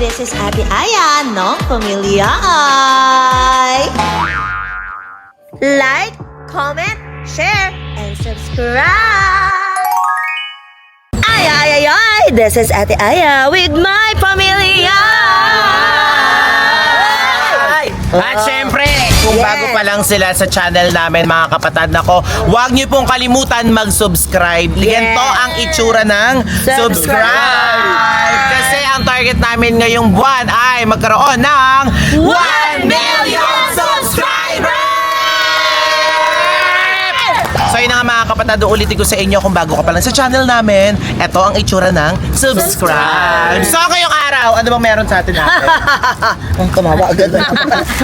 This is Ate Aya ng Pamilya Ay. Like, comment, share, and subscribe. Ay, ay, ay, ay. This is Ate Aya with my Pamilya Ay. At syempre, kung bago pa lang sila sa channel namin, mga kapatid nako, huwag niyo pong kalimutan mag-subscribe. Yan to ang itsura ng subscribe. Kasi ang target namin ngayong buwan ay magkaroon ng 1 million subscribers! So yun na nga mga kapatid, ulitin ko sa inyo kung bago ka pa lang sa channel namin, ito ang itsura ng subscribe. So ngayong araw, ano bang meron sa atin natin? Ang kumawa agad na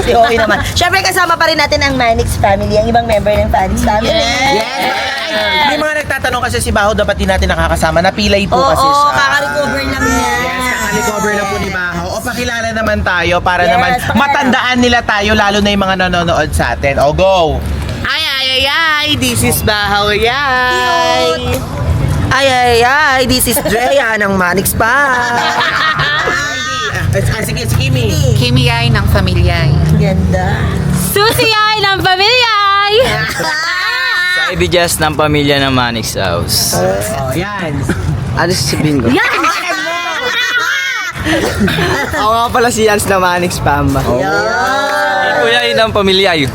si Oy naman. Siyempre kasama pa rin natin ang Manix family, ang ibang member ng Manix family. Yes! May mga nagtatanong kasi si Baho dapat din natin nakakasama. Napilay po kasi siya. kaka-recover lang niya. Yes, kaka-recover lang po ni Baho. O pakilala naman tayo para Yes, naman pakilala. matandaan nila tayo, lalo na yung mga nanonood sa atin. O, go! Ay, ay, ay, ay, this is Bahaw, yay! Ay, ay, ay, this is Drea ng Manix pa. Sige, Kimi. Kimi ay ng pamilyay. Ganda. Susi ay ng pamilyay! Ivy Jazz ng pamilya ng Manix House. O, yan. Ano sasabihin ko? Ako nga pala si Jans na Manix Pamba. Kuya ng pamilya yun.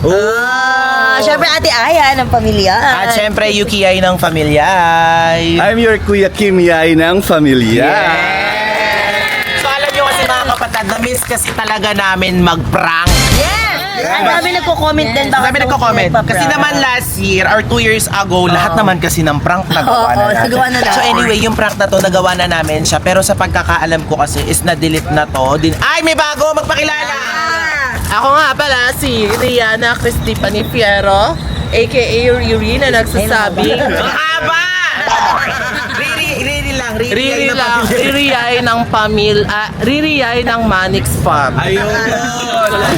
Siyempre Ate Aya ng pamilya. At syempre, Yuki ay ng pamilya. I'm your Kuya Kim Yai ng pamilya. So alam nyo kasi mga kapatid, na-miss kasi talaga namin mag-prank. Ang dami nagko-comment din. Ang dami nagko-comment. Kasi naman last year or 2 years ago, lahat naman kasi ng prank nagawa na natin. nagawa na lahat. So anyway, yung prank na to, nagawa na namin siya. Pero sa pagkakaalam ko kasi is na-delete na to. Ay, may bago! Magpakilala! Ako nga pala si Rihanna Cristipani Fierro, aka Yuri na nagsasabing Ang haba! Riri lang. Riri lang, Riri ay ng Riri ay ng Manix Farm. Ayun.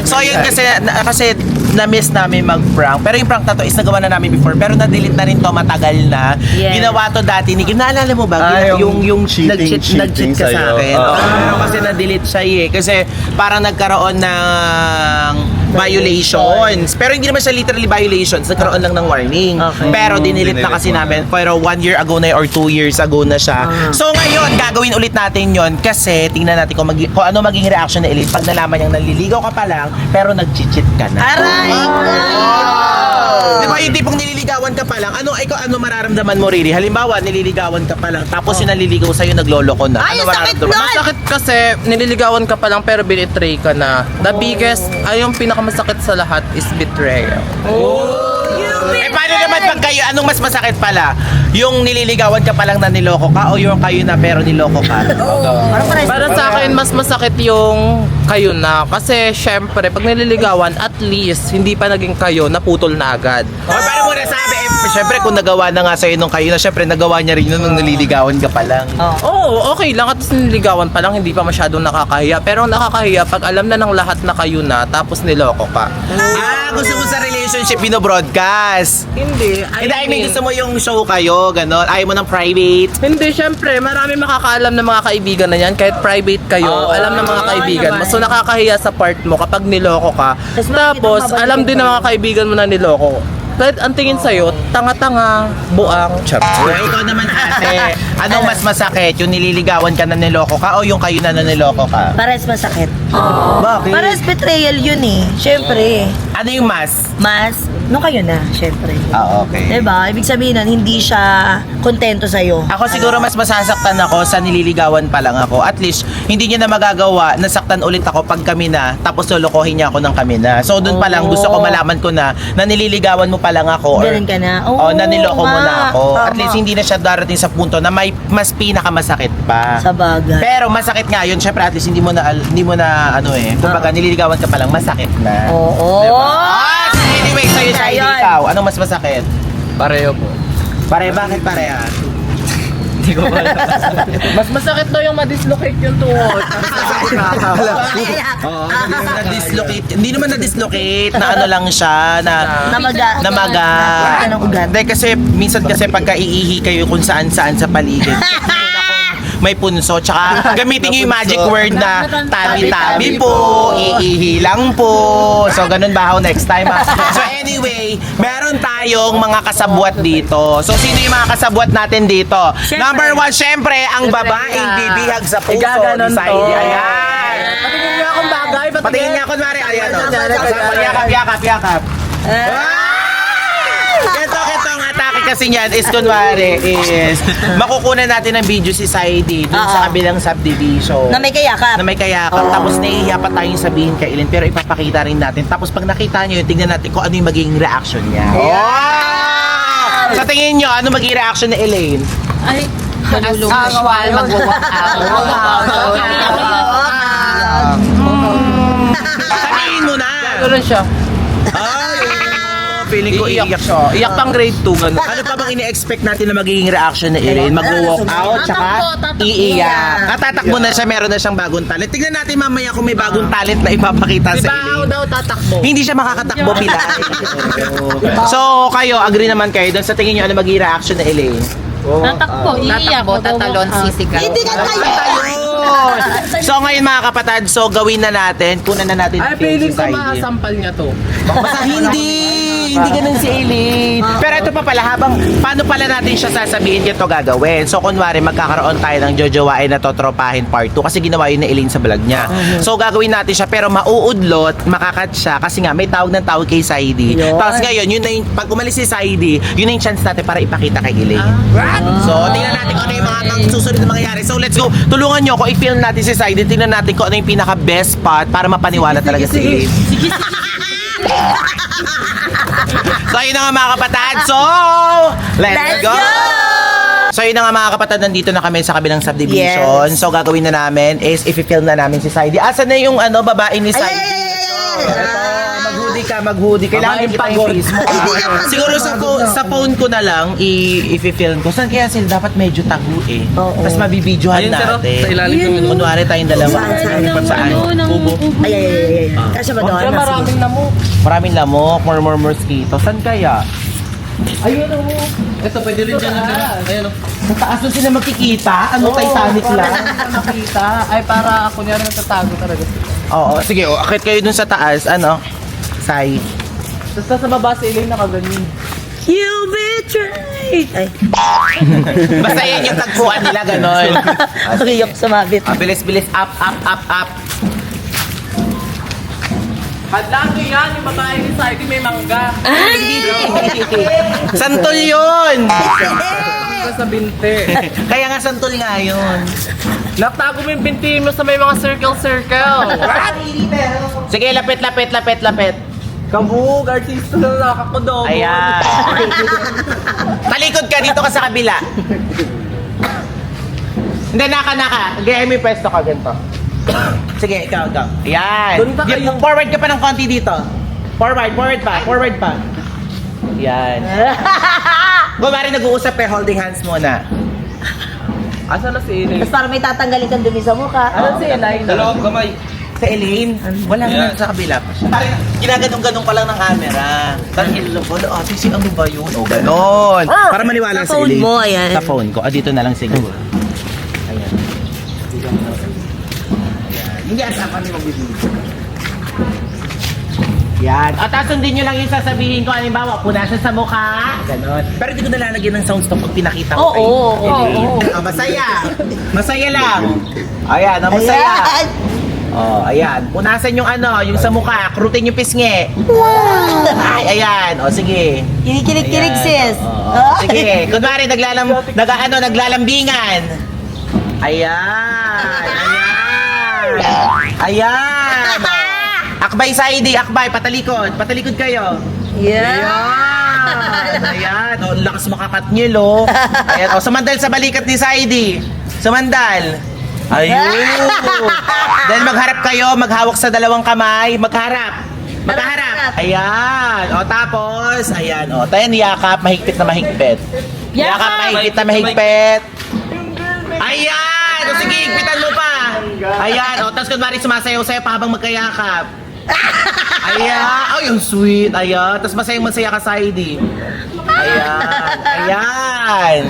So yun kasi na-miss namin mag-prank. Pero yung prank na to is nagawa na namin before. Pero na-delete na rin to, matagal na. Yes. Ginawa to dati ni Kim. Naalala mo ba? Yung cheating nag-cheat ka sa sa'yo. akin. Pero kasi na-delete siya eh. Kasi parang nagkaroon ng violations. Pero hindi naman siya literally violations. Nagkaroon lang ng warning. Okay. Pero dinilit na kasi namin. Pero 1 year ago na or 2 years ago na siya. So ngayon, gagawin ulit natin yon kasi tingnan natin kung ano magiging reaction ni Elite pag nalaman niyang naliligaw ka pa lang pero nag-cheat ka na. Aray! Di ba yung tipong nililigawan ka pa lang, ano mararamdaman mo, Riri? Halimbawa, nililigawan ka pa lang, tapos yung naliligaw sa'yo, nagloloko na. Ay, Ano ang sakit mararamdaman? nun! Masakit kasi nililigawan ka pa lang pero binitray ka na. The biggest, ay yung pinakamasakit sa lahat is betrayal. Eh, paano naman pag kayo, anong mas masakit pala? Yung nililigawan ka pa lang na niloko ka o yung kayo na pero niloko ka? Para sa akin, mas masakit yung kayo na. Kasi syempre, pag nililigawan, at least, hindi pa naging kayo, naputol na agad. O, paano mo nasabi? Siyempre, kung nagawa na nga sa'yo nung kayo na, siyempre, nagawa niya rin yun nung nililigawan ka pa lang. Oo, okay lang. At least nililigawan pa lang, hindi pa masyadong nakakahiya. Pero ang nakakahiya, pag alam na ng lahat na kayo na, tapos niloko ka. Gusto mo sa relationship binobroadcast? Hindi. Hindi, I mean, gusto mo yung show kayo, gano'n? Ayaw mo ng private? Hindi, syempre, marami makakaalam ng mga kaibigan na yan. Kahit private kayo, alam ng mga kaibigan mo. So, nakakahiya sa part mo kapag niloko ka. Tapos, alam din ng mga kaibigan mo na niloko. Kahit ang tingin sa'yo, tanga-tanga, buang, So, ikaw naman ate, anong mas masakit? Yung nililigawan ka na niloko ka o yung kayo na niloko ka? Pares masakit. Bakit? Pares betrayal yun eh. Siyempre. Ano yung mas? Mas, nung kayo na, siyempre. Okay. Diba? Ibig sabihin nun, hindi siya kontento sa'yo. Ako siguro mas masasaktan ako sa nililigawan pa lang ako. At least, hindi niya na magagawa, nasaktan ulit ako pag kami na, tapos lulukohin niya ako ng kami na. So, doon pa lang, gusto ko malaman ko na nililigawan mo pa lang ako. Ganun ka na? Oo, na niloko mo na ako. Tama. At least, hindi na siya darating sa punto na may mas pinakamasakit pa. Sa bagay. Pero masakit nga yun, syempre at least hindi mo na ano eh. Kumbaga nililigawan ka pa lang, masakit na. Oo. Diba? So anyway, sa'yo siya, Ayun. ikaw, anong mas masakit? Pareho po. Bakit pareha? Mas masakit daw yung ma-dislocate yung tuhod. Oo, na-dislocate. Hindi naman na-dislocate, na ano lang siya, na Namaga. namaga. Ng ugat. Hindi kasi, minsan kasi pagka iihi kayo kung saan-saan sa paligid. may punso. Tsaka gamitin nyo yung magic word na tabi-tabi po, iihi lang po. So, ganun ba ako next time? So, anyway, meron tayong mga kasabwat dito. So, sino yung mga kasabwat natin dito? Number 1, syempre, ang babaeng bibihag sa puso ni Saidi. Ayan. Patingin niya akong bagay. Patingin niya, kunwari, ayan o. Yakap. Ito ang atake kasi niyan is kunwari is makukunan natin ng video si Saidi dun sa kabilang subdivision. Na may kayakap. Na may kayakap. Tapos nahihiya pa tayong sabihin kay Elaine pero ipapakita rin natin. Tapos pag nakita nyo yun, tingnan natin kung ano yung magiging reaction niya. Oh! Sa tingin nyo, ano magiging reaction ni Elaine? Ay, aswal, mag-walk out. Sabihin mo na! Gano'n siya. Feeling ko iiyak siya. Iyak pang grade 2, gano'n. Ano pa bang ini-expect natin na magiging reaction ni Elaine? Mag-walk out, tsaka iiyak. Tatakbo na siya, meron na siyang bagong talent. Tignan natin mamaya kung may bagong talent na ipapakita sa Elaine. daw tatakbo. Hindi siya makakatakbo Pilay. So, kayo, agree naman kayo doon sa tingin nyo ano magiging reaction ni Elaine? Tatakbo, iiyak. Tatakbo, tatalon, sisigaw. Hindi ka kayo. So ngayon mga kapatid, so gawin na natin, kunan na natin Ay, yung feeling ko Saidi. maasampal niya to. Basta hindi ganun si Elaine. Pero ito pa pala, paano pala natin siya sasabihin ito gagawin? So kunwari, magkakaroon tayo ng jojowain na totropahin part 2 kasi ginawa yun ni Elaine sa vlog niya. So gagawin natin siya pero mauudlot, makakat siya kasi nga may tawag ng tawag kay Saidi. Tapos ngayon, yun na yung, pag umalis si Saidi, yun na yung chance natin para ipakita kay Elaine. So tingnan natin kung ano yung mga susunod na mangyayari. So let's go. Tulungan nyo ko, i-film natin si Saidi. Tingnan natin kung ano yung pinaka-best spot para mapaniwala talaga si Elaine. So yun na nga mga kapatid. So, let's go! So yun na nga mga kapatid, nandito na kami sa kabilang subdivision. Yes. So gagawin na namin is i-film na namin si Saidi. Asan na yung babae ni Saidi? Mag-hoodie. Kailangan kita yung face mo. Siguro sa phone ko na lang i-film ko. Saan kaya sila dapat medyo tago eh. Tapos mabibidyohan Ayun, sir, natin. sa ilalim yung Kunwari tayong dalawa. Saan? Kubo. Ay. Kasi ba doon? Siyempre, maraming lamok. Maraming lamok, more mosquito. Saan kaya? Ayun o. Ito, pwede rin dyan. Ayun o. Sa taas doon sila makikita? Ano, Titanic lang? Nakita. Ay, para kunyari natatago talaga. Oo, sige, akit kayo dun sa taas. Ano? Sai. Tapos sa baba si Elaine nakaganyan. You betrayed. Ay. Basta yan yung tagpuan nila, ganon. Riyok sumabit. Bilis. Up. Hadlang nyo yan, yung babae ni Saidi may mangga. Santol yun! Mangga sa binte. Kaya nga santol nga yun. Natago mo yung binti mo sa may mga circle. Sige, lapit. Kabug, artista na nakakodobo. Ayan. Talikod ka, dito ka sa kabila. Hindi, naka. Gaya mo yung pwesto ka, ganito. Sige, ikaw. Ayan. Doon ka kayo. Forward ka pa ng konti dito. Forward pa. Ayan. Kung mari nag-uusap eh, holding hands muna. Asa na si Elaine? Tapos parang may tatanggalin kang dumi sa mukha. Ano si Elaine? Dalawang kamay. Sa Elaine, wala naman sa kabila pa siya. Parang ginaganong-ganong pa lang ng camera. Tapos ilulog, ate, si ano ba yun? O, ganon. Para maniwala Sa sa phone Elaine. mo, ayan. Sa phone ko. Dito na lang siguro. Ayan. Hindi asa kami magbibigay. Yan. At sundin nyo lang yung sasabihin ko. Halimbawa, punasan sa mukha. Ganon. Pero hindi ko nalalagyan ng sounds to pag pinakita ko kayo. Oo. Masaya. Masaya lang. Ayan, masaya. Ayan. Oh, ayan. Punasan yung yung sa mukha. Krutin yung pisngi. Ay, ayan. O, sige. Kinikilig Ayan. sis. Oo. Sige. Kunwari, naglalambingan. Ayan. Ayan. Akbay, Saidi. Akbay. Patalikod kayo. Yeah. Ayan. O, lakas makakatnyil, oh. Ayan. O, sumandal sa balikat ni Saidi. Sumandal. Ayun. Then magharap kayo, maghawak sa dalawang kamay, magharap. Ayan. O tapos, ayan. O, tayo niyakap, mahigpit na mahigpit. Yakap, mahigpit na mahigpit. Ayan. O sige, higpitan mo pa. Ayan. O, tapos kunwari sumasayaw-sayaw pa habang magkayakap. Ayan. Oh, yung sweet. Ayan. Tapos masayang-masaya ka, Saidi. Ayan.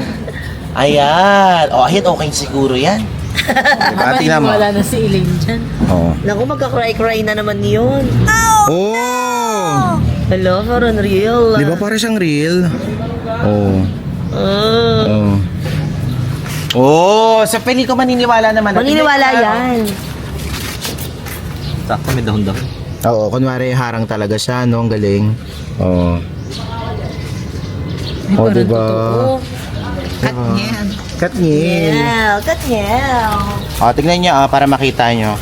Ayan. O, ayan, okay siguro yan. Diba? Tingnan mo. Wala na si Elaine dyan. Oo. Naku, magka-cry-cry na naman yun. Oh! Hello, parang real. Di ba para siyang real? Oo. Oh. Oh, sa pili ko maniniwala naman. Maniniwala yan. Sakto may dahon-dahon. Oo, kunwari harang talaga siya, no? Ang galing. Oo. Oh, diba? Katniel. Katniel. Yeah, Katniel. O, tignan niyo para makita niyo.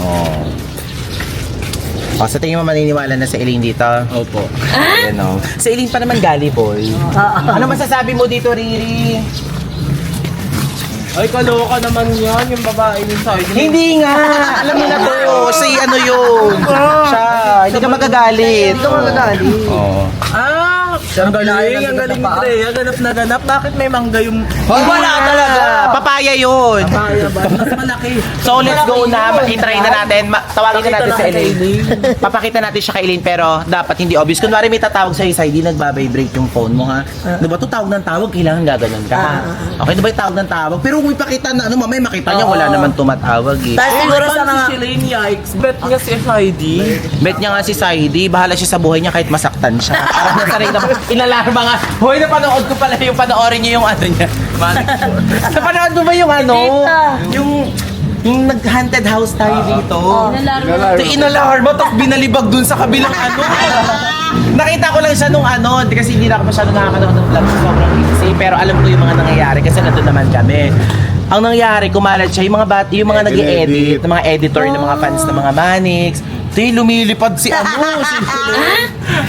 Oh. O, sa tingin mo maniniwala na si Elaine dito? Opo. Ayan, o. Si Elaine pa naman gullible. Ano masasabi mo dito, Riri? Ay, kaloka naman yan, yung babae ni Saidi. Hindi nga! Alam mo na to. Si ano yun? Siya. Hindi ka magagalit. Ito magagalit. Oo. Ah! Ang galing, ang galing ni Drea. Ganap na ganap. Bakit may mangga yung... Wala talaga. Papaya yun. Kaya ba? Mas malaki. So let's go na. I-try na natin. Tawagin na natin si Elaine. Papakita natin siya kay Elaine pero dapat hindi obvious. Kunwari may tatawag sa'yo, Saidi, nagbabibrate yung phone mo ha. Diba to tawag ng tawag, kailangan gaganon ka. Okay, diba yung tawag ng tawag? Pero kung ipakita na ano, mamaya makita niya wala naman tumatawag eh. Tapos siguro sa mga... Si Elaine, yikes. Bet nga si Saidi. Bet niya nga si Saidi, bahala siya sa buhay niya kahit masaktan siya. Parang nasaray na inalarma nga. Hoy, napanood ko pala yung panoorin niyo yung ano niya. Napanood mo ba yung ano? Yung nag-haunted house tayo dito. Ito inalarma, tapos binalibag dun sa kabilang ano. Nakita ko lang siya nung ano, kasi hindi na ako masyado nakakanood ng vlog. Sobrang easy. Pero alam ko yung mga nangyayari kasi nandun naman kami. Ang nangyari, kumalat siya, yung mga nag-i-edit, ng mga editor, ng mga fans ng mga Manix. Lumilipad si ano, si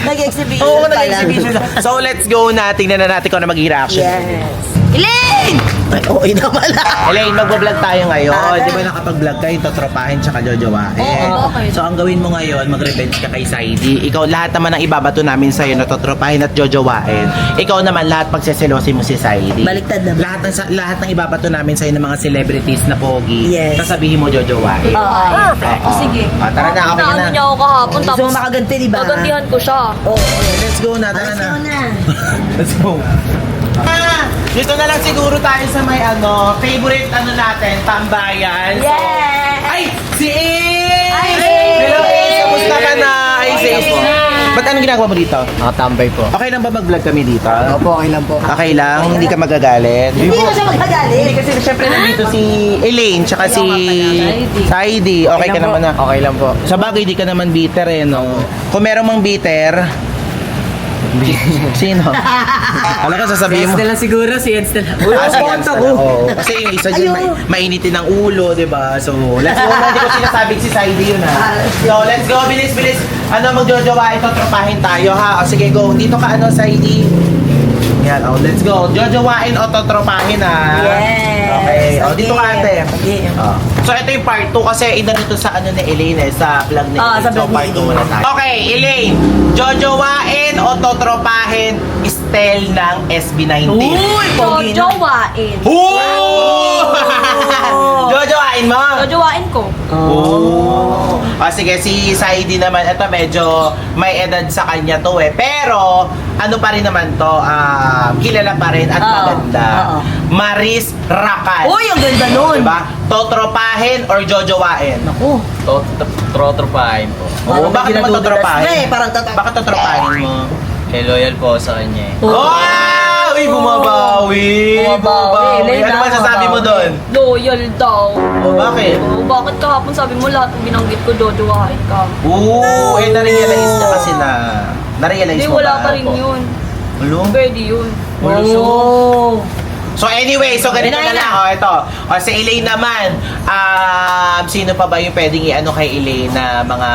Nag-exhibition Oo, pala. nag-exhibition. So, let's go na. Tingnan na natin kung ano magiging reaction. Yes. Elaine! Ay, okay na pala. Elaine, magbablog tayo ngayon. Di ba nakapag-vlog kayo, totropahin tsaka jojowain. Oo, okay. So, ang gawin mo ngayon, mag-revenge ka kay Saidi. Ikaw, lahat naman ang ibabato namin sa'yo na totropahin at jojowain. Ikaw naman, lahat pagseselosin mo si Saidi. Baliktad naman. Lahat ng ibabato namin sa'yo ng mga celebrities na pogi. Yes. Sasabihin mo jojowain. Perfect. Oo. Sige. Tara na, okay Inaano na. niya ako kahapon, Gusto tapos mo makaganti, di ba? nagantihan ko siya. Oo. Let's go na, tara Let's na. go na. Let's go. Dito na lang siguro tayo sa may ano, favorite ano natin, tambayan. So, Yeah! ay, si Ace! Hi, Ace! Hello, Ace! Kamusta ka na? Ay, si Ace. Ba't anong ginagawa mo dito? Nakatambay po. Okay lang ba mag-vlog kami dito? Opo, okay lang po. Okay lang? Hindi ka magagalit? Hindi na siya magagalit. Hindi kasi syempre nandito si Elaine tsaka si Saidi. Okay ka naman na. Okay lang po. Sa bagay, di ka naman bitter eh, no? Kung meron mang bitter, sino? Alam ko sasabihin mo. lang siguro, si Eds na lang. Sige, oo. Kasi yung isa dyan, mainitin ang ulo, di ba? So, let's go. Hindi ko sinasabing si Saidi yun, ha? So, let's go. Bilis, bilis. Ano, magjojowa. Ito, tropahin tayo, ha? O, sige, go. Dito ka, ano, Saidi. Yan, oh, let's go. Jojowain o totropahin, ha? Yes. Okay. O, dito ka, ate. Okay. Oh. So, ito yung part 2 kasi inanito sa ano ni Elaine, sa vlog ni Ah, Elaine. sa So, vlog ni part 2 Elaine. muna tayo. Okay, Elaine. Jojowain o totropahin style ng SB19? Uy, pogi na. Jojowain. Jojowain mo? Jojowain ko. Oh. Sige, si Saidi naman, ito medyo may edad sa kanya to eh. Pero, ano pa rin naman to, kilala pa rin at Oo. maganda. Oo. Maris Racal. Uy, ang ganda nun. Diba? Totropahin or jojowain? Naku. Trotropahin po. Oo, bakit naman totropahin? Eh, parang Bakit totropahin mo? Loyal po sa kanya eh. Oh! Uy, bumabawi! Bumabawi. Ano ba sasabi mo doon? Loyal daw. Oh, bakit? Bakit kahapon sabi mo lahat ng binanggit ko, jojowain ka? Oo, na-realize niya kasi na... Na-realize Hindi, mo wala ba? pa rin yun. Ulo? Pwede yun. Oh. So anyway, so ganito na lang. O, ito. O, si Elaine naman. Sino pa ba yung pwedeng i-ano kay Elaine na mga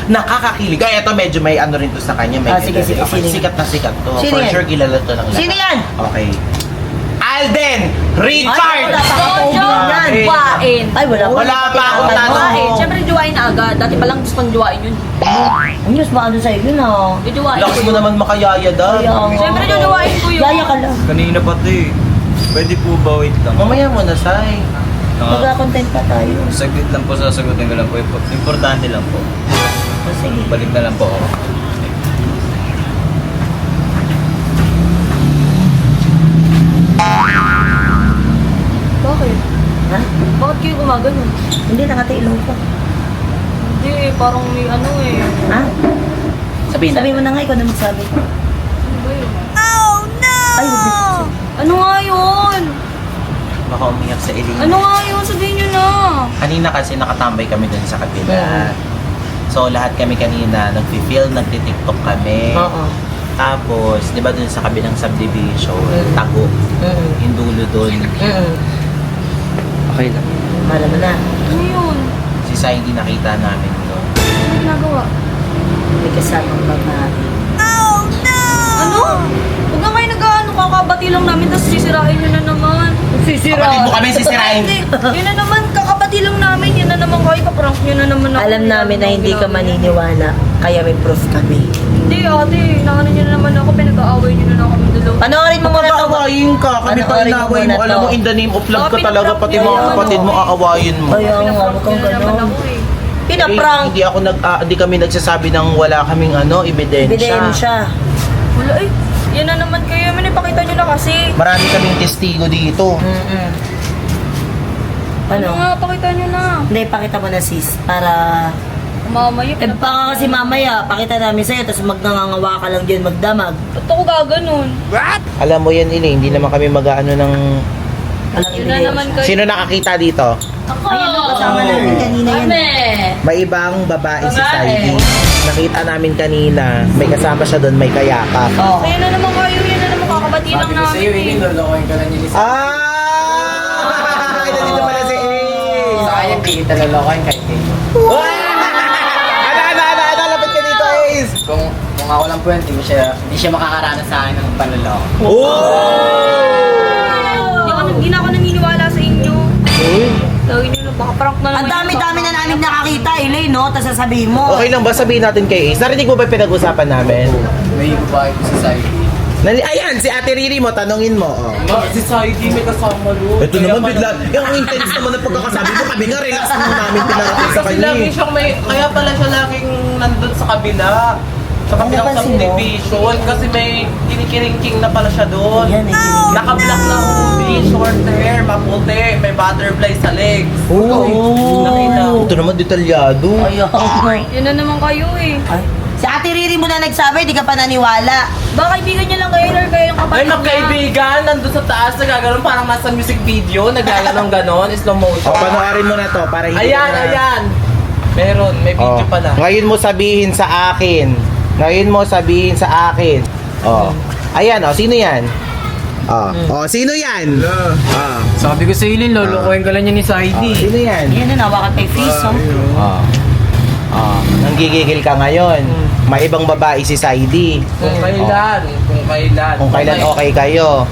nakakakilig? Ay, ito medyo may ano rin to sa kanya. May Sige, sige, okay, sino? sikat na sikat to. Sino For yan? sure, kilala to ng lahat. Sino yan? Okay. Alden Richard! Ay, wala pa ako yan. Jojowain. Ay, wala pa. Wala pa akong tanong. Jojowain. Siyempre, jojowain na agad. Dati pa lang gusto pang jojowain yun. Ang news ba ano sa'yo yun ah? Jojowain Lakas ko mo yun. naman makayaya daw. Kaya nga. Siyempre, jojowain ko yun. Yaya ka lang. Kanina pa to eh. Pwede po ba wait lang? Mamaya mo na, Sai. Magka-content pa tayo. Saglit lang po, sasagutin ko lang po. Importante lang po. Sige. Balik na lang po ako. Ha? Bakit kayo gumagano? Hindi, nakatailong ko. Hindi, parang may ano eh. Ha? Sabihin Sabi mo na nga, ikaw na magsabi. Ano ba yun? Ay, huwag na. Ano nga yun? Baka umiyak sa iling. Ano nga yun? Sabihin nyo na. Kanina kasi nakatambay kami dun sa kabila. So lahat kami kanina nagfi-film, nagti-TikTok kami. Oo. Tapos, di ba dun sa kabilang subdivision, tago, yung dulo dun. Okay lang. Alam mo na. Ano yun? Si Sai hindi nakita namin doon. Ano ginagawa? May kasamang babae. Ano? Huwag nga kayo nag-ano, kakabati lang namin, tapos sisirain nyo na naman. Kapatid mo kami sisirain. Hindi, yun na naman, kakabati lang namin, yun na naman kayo, kaprank nyo na naman ako. Alam namin na hindi ka maniniwala, kaya may proof kami. Hindi ate, inaano nyo na naman ako, pinag-aaway nyo na lang kami dalawa. Panoorin mo muna to. Aawayin ka, kami pa Panoorin mo inaway mo. muna Alam mo, to. in the name of love ka Bakit talaga, pati pinaprank mga nyo kapatid mo aawayin mo. Kaya nga, Pinaprank huwag kang nyo na naman gano'n. ako eh. Pinaprank. Hindi kami nagsasabi ng wala kaming ebidensya. Ebidensya. Wala eh, yan na naman kayo, manipakita nyo na kasi. Marami kaming testigo dito. Ano Ano? nga, pakita nyo na. Hindi, pakita mo na sis, para... Mamaya, Eh, baka kasi mamaya, pakita namin sa'yo, tapos magnangangawa ka lang dyan, magdamag. ba't ako gaganon? Alam mo yan, hindi naman kami mag-ano ng... Walang Yun na naman ebidensya. kayo. Sino nakakita dito? Ayun, no, kasama namin kanina yan. May ibang babae si Saidi. Nakita namin kanina, may kasama siya doon, may kayakap. Oo. Kaya na naman kayo, yan na naman kakabati lang namin eh. lolokohin ka lang yun. Ah! Nandito pala si Ace! Sayang, hindi kita lolokohin kahit dito. Ano, lapit ka dito, Ace! Kung ako lang po yan, hindi siya makakaranas sa akin ng panloloko. Hindi na ako naniniwala sa inyo. Lagi nyo na, baka prank na Ang naman. dami-dami na namin nakakita, Elaine, no? Tapos sasabihin mo. Okay lang ba sabihin natin kay Ace? Narinig mo ba yung pinag-usapan namin? May babae ko sa side. Ayan, si Ate Riri mo, tanungin mo. Oh. Si Saidi may kasama doon. Ito naman bigla, yung intense naman ng pagkakasabi mo, kami nga relax mo namin pinarating sa Kasi kanya. lagi siyang kaya pala siya laging nandun sa kabila. Sa kabilang napansin mo? subdivision. Kasi may kinikiringking na pala siya doon. Yan, eh. Naka-black na hoodie, short hair, maputi, may butterfly sa legs. Nakita. Ito naman detalyado. Ayun. Yan na naman kayo eh. Ay. Si Ate Riri mo na nagsabi, di ka pa naniwala. Baka kaibigan nyo lang kayo or kayo yung kapatid Ay, niya. magkaibigan, nandun sa taas, nagaganon, parang nasa music video, nagaganon ganon, slow motion. O, panoorin mo na to para hindi Ayan, na... ayan. Meron, may video Oh. pala. Ngayon mo sabihin sa akin. Ngayon mo sabihin sa akin. Oh. Ayan, oh, sino yan? Oh, sino yan? Sabi ko sa Ilin, lolokohin ka lang yan ni Saidi. Sino yan? Yan na, nawakan pa yung face, oh. Nanggigigil ka ngayon. May ibang babae si Saidi. Kung kailan. Kung kailan okay kayo.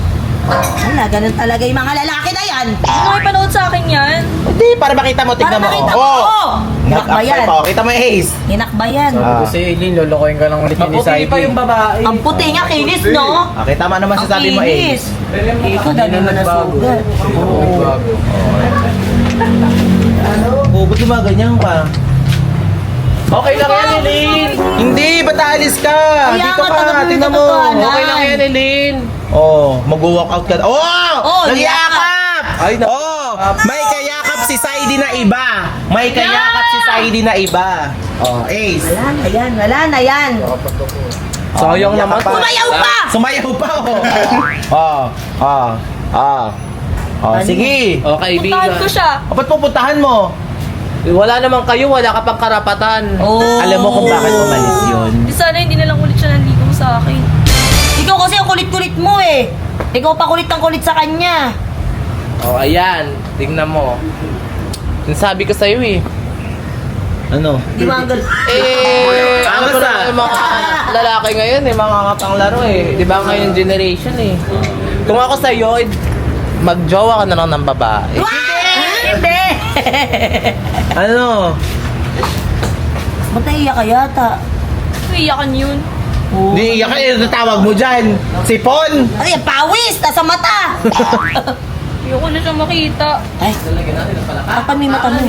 Wala, ganun talaga yung mga lalaki na yan. Ano kayo panood sa akin yan? Hindi, para makita mo, tignan Para mo. makita mo, oh. Hinakbayan. Nag-apply pa, kita mo yung Ace. Hinakbayan. Sabi ko sa Ilin, lolokohin ka lang ulit yan ni Maputi Saidi. pa yung babae. Ang puti nga, kinis, no? Okay, tama naman Ang sasabi mo, kinis. Ace. Ikaw, dami mo na sugat. Oh, ba't gumaganyan ka? Okay lang yan, Eileen. Hindi, ba't aalis ka? Kaya Dito nga, tanong ka, mo tingnan yung mo. katotohanan. Okay lang yan, Eileen. Oh, mag-walkout ka. Oh! Oh, Nagyakap! Ay, na- Oh! May kayakap si Saidi na iba. May kayakap si Saidi na iba. Oh, Ace. Wala na yan, wala na yan. Sayang Iyak naman. ka pa. Sumayaw pa! Sumayaw pa, oh. Oh, sige. O, kaibigan. Puntahan ko siya. O, ba't pupuntahan mo? Wala naman kayo, wala ka pang karapatan. Oh. Alam mo kung bakit umalis yun? Di sana hindi na lang ulit siya nandito sa akin. Ikaw kasi ang kulit-kulit mo eh. Ikaw pa kulit ng kulit sa kanya. O, ayan. Tingnan mo. Sabi ko sa'yo eh. Ano? Di ba ang Ano ba na yung mga lalaki ngayon eh, mga katang laro eh. Di ba ngayon generation eh. Kung ako sa'yo, magjowa ka na lang ng babae. Hindi! Ano? Ba't naiyak ka yata? Iyakan yun. Di iyak ka, natawag mo dyan. Sipon! Ay, pawis! Nasa mata! Ayoko na siya makita. Ay, kapag may mata mo.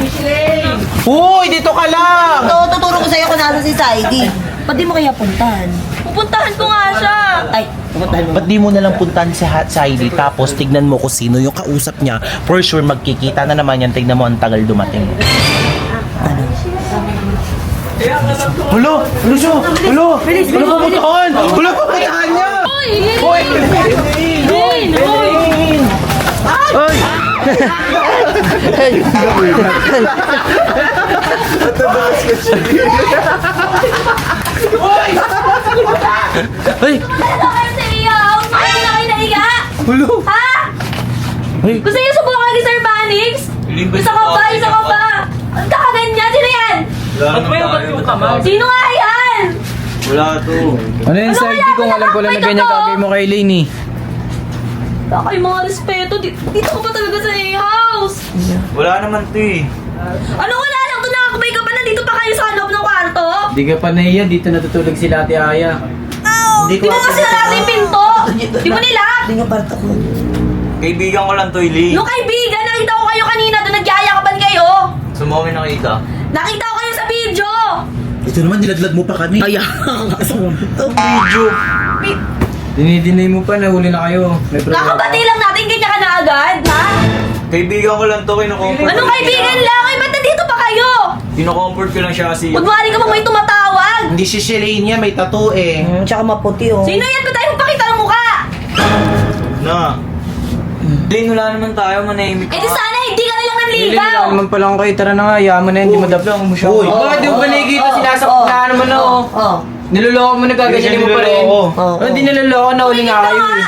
Uy, dito ka lang! Ito, tuturo ko sa'yo kung nasa si Saidi. Ba't di mo kaya puntahan? Pupuntahan ko nga siya. Ay, pumuntahan mo. Ba't di mo nalang puntahan si Heidi tapos tignan mo kung sino yung kausap niya. For sure magkikita na naman yan. Tignan mo ang tagal dumating. Hulo! Hulo siya! Hulo! Hulo pupuntahan! Hulo pupuntahan niya! Hoy! Elaine! Hoy! Ay! Ay! Ano kayo sa iyo? Bakit na kayo naiga? Hulo! Ha? Ay! Gusto niyo subukan kay Sir Banix? Isa ka ba? Isa ka ba? Ang kakaganyan? Sino yan? Sino nga yan? Ano yung side kung alam ko lang na ganyan gagawin mo kay Elaine eh? Baka yung mga respeto. Dito ko pa talaga sa house. Wala naman to eh. Ano wala lang? Ito nakakabay ka pa. Nandito pa kayo sa loob ng kwarto? Di ka pa nahiya, dito natutulog si Ate Aya. Di mo kasi nalaki yung pinto. Di mo nilak. Hindi nga parto ko. Kaibigan ko lang to, Ili. Nung kaibigan, nakita ko kayo kanina doon nagyayakapan kayo. Sumami nakita. Nakita ko kayo sa video. Ito naman nilaglag mo pa kami. Ay! Dinidinay mo pa, nahuli na kayo. May problema. Nakabati lang natin, ganyan ka na agad, ha? Kaibigan ko lang to, kinukomfort. Anong kaibigan lang? Eh, ba't nandito pa kayo? Kinukomfort ko lang siya kasi. Magmari ka bang may tumatawag? Hindi si Shelane niya, may tattoo eh. Tsaka maputi oh. Sino yan? Ba't tayo magpakita ng mukha? Na. Lane, wala naman tayo, manahimik Eh di sana hindi ka na lang Elaine, nanligaw. wala naman pala kayo. Tara na nga, yaman na yan, di mo dablang mo siya. Uy. Bakit di mo ba nakikita sinasakot na naman na oh? Oh. Niloloko mo, nagaganyan mo pa rin. Niloloko. Oo. Hindi niloloko, nahuli nga kayo eh.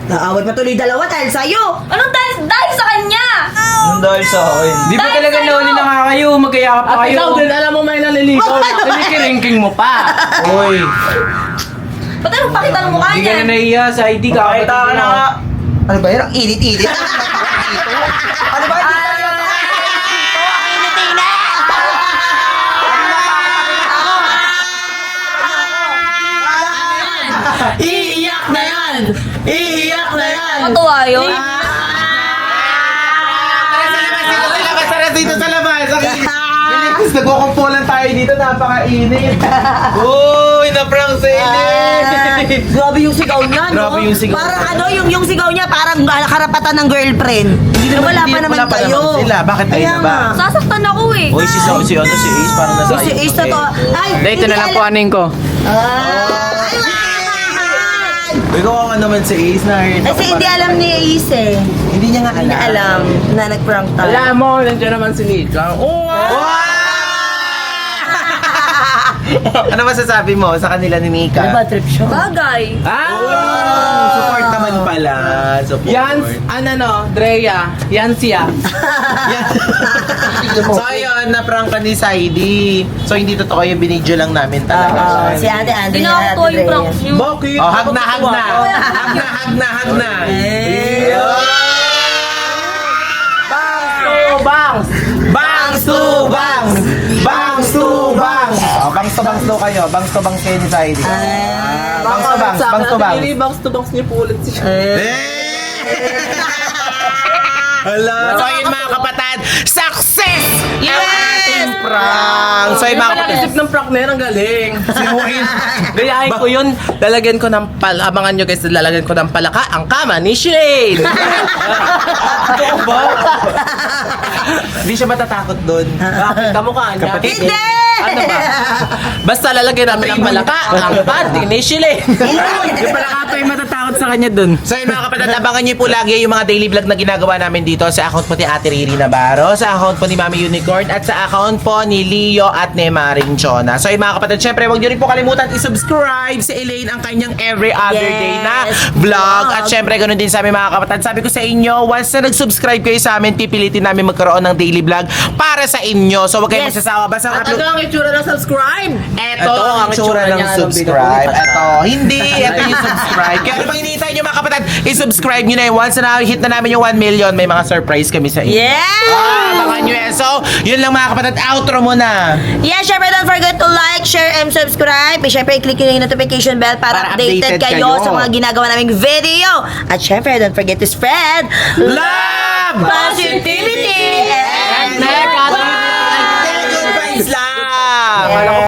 Naawat pa tuloy dalawa dahil sa'yo. Anong dahil sa kanya? Anong dahil sa akin? Di ba Dahil talaga sa'yo. nahuli na nga kayo, magkayakap pa At kayo. ikaw din, alam mo may naliligaw na. Kinikiringking mo pa. Uy! Ba't tayo magpakita ng mukha Hindi ka niya? na nahiya sa ID ka. Pakita ka na nga. Ano ba yun? Ang init-init. Ano ba? Iiyak na yan! Iiyak na yan! Matuwa yun. Dito sa labas! Bilis, nagkukumpulan tayo dito, napakainit. Uy, na-prank sa init! Grabe yung sigaw niya, no? Grabe yung sigaw. Parang ano, yung sigaw niya parang karapatan ng girlfriend. Wala pa naman wala pa kayo. naman sila. Bakit tayo Kaya na ba? nga. Sasaktan ako eh. Uy, si Ace, parang nasa Si Ace na to. Ay, Dito na lang po aning ko. Uy, kawawa naman si Ace na Kasi hindi alam ni Ace eh. Hindi niya nga Hindi niya alam na nag-prank tayo. Alam mo, nandiyan naman si Nika. Oh! Ano masasabi mo sa kanila ni Nika? trip siya? Bagay. Support naman pala. Support. Yan, Drea. Yan siya. So ayun, na-prank ka ni Saidi. So hindi totoo yung binidyo lang namin talaga. Si Ate Andre. Hindi na ako yung prank niyo. Bakit? Oh, hag na. Hag na. Bangs! Bangs to bangs! Bangs to bangs! Oh, bangs to bangs daw kayo. Bangs to bangs kayo ni Saidi. Bangs to bangs, bangs to bangs. Bangs to bangs niyo po ulit siya. Hala. So ayun mga kapatid, success! Ang ating prank! So ayun mga kapatid, Isip ng prank na yan, ang galing. sinuhin. Gayahin ko yun, lalagyan ko ng abangan nyo guys, lalagyan ko ng palaka ang kama ni Shane. Hindi siya matatakot doon. Bakit? Kamukha niya. Kapatid. Hindi! Ano ba? Basta lalagyan namin ng palaka ang panty ni Shane. Yung pala ka yung matatakot sa kanya dun. So yun mga kapatid, abangan niyo po lagi yung mga daily vlog na ginagawa namin dito sa account po ni Ate Riri Navarro, sa account po ni Mami Unicorn, at sa account po ni Leo at ni Maring Chona. So yun mga kapatid, syempre huwag niyo rin po kalimutan i-subscribe si Elaine ang kanyang every other day na vlog. At syempre ganun din sa amin mga kapatid. Sabi ko sa inyo, once na nag-subscribe kayo sa amin, pipilitin namin magkaroon ng daily vlog para sa inyo. So huwag kayong magsasawa. Basta At ano ang itsura ng subscribe? Ito ang itsura ng niya, subscribe. Ito, hindi. Ito yung subscribe. Kaya ano bang hinihintay nyo mga kapatid? I-subscribe nyo na yun. Once na hit na namin yung 1 million, may mga surprise kami sa inyo. Yeah! Abangan nyo yan. So, yun lang mga kapatid. Outro mo na. Yeah, syempre don't forget to like, share, and subscribe. And syempre, click nyo yung notification bell para updated kayo sa mga ginagawa naming video. At syempre, don't forget to spread Love! positivity and Good vibes lang!